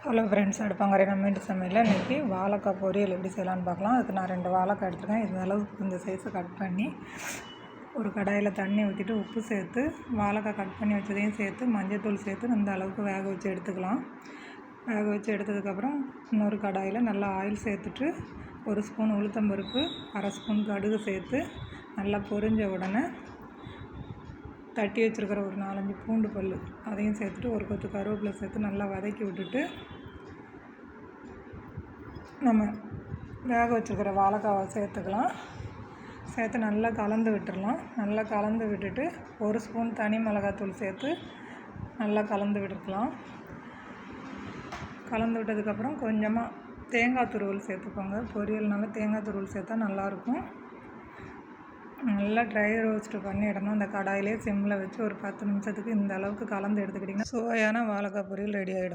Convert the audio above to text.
Hello friends, அடுப்பாங்கரை நம்ம வீட்டு சமையலில் இன்றைக்கி வாழைக்காய் பொரியல் எப்படி செய்யலான்னு பார்க்கலாம். அதுக்கு நான் 2 வாழைக்காய் எடுத்துருக்கேன். இந்த அளவுக்கு இந்த சைஸை கட் பண்ணி ஒரு கடாயில் தண்ணி ஊற்றிட்டு உப்பு சேர்த்து வாழைக்காய் கட் பண்ணி வச்சதையும் சேர்த்து மஞ்சள்தூள் சேர்த்து இந்த அளவுக்கு வேக வச்சு எடுத்துக்கலாம். வேக வச்சு எடுத்ததுக்கப்புறம் இன்னொரு கடாயில் நல்லா ஆயில் சேர்த்துட்டு 1 ஸ்பூன் உளுத்தம்பருப்பு, 1/2 ஸ்பூன் கடுகு சேர்த்து நல்லா பொரிஞ்ச உடனே தட்டி வச்சுருக்கிற ஒரு 4-5 பூண்டு பல் அதையும் சேர்த்துட்டு ஒரு கொத்து கருவேப்பிலை சேர்த்து நல்லா வதக்கி விட்டுட்டு நம்ம வேக வச்சுருக்கிற வாழைக்காவை சேர்த்துக்கலாம். சேர்த்து நல்லா கலந்து விட்டுடலாம். நல்லா கலந்து விட்டுட்டு 1 ஸ்பூன் தனி மிளகாத்தூள் சேர்த்து நல்லா கலந்து விட்டுக்கலாம். கலந்து விட்டதுக்கப்புறம் கொஞ்சமாக தேங்காய் துருவல் சேர்த்துக்கோங்க. பொரியல்னால தேங்காய் துருவல் சேர்த்தா நல்லாயிருக்கும். நல்லா ட்ரை ரோஸ்ட்டு பண்ணிடணும். அந்த கடாயிலே சிம்மில் வச்சு ஒரு 10 நிமிஷத்துக்கு இந்த அளவுக்கு கலந்து எடுத்துக்கிட்டிங்கன்னா சுவையான வாழைக்காய் பொரியல் ரெடி ஆகிடும்.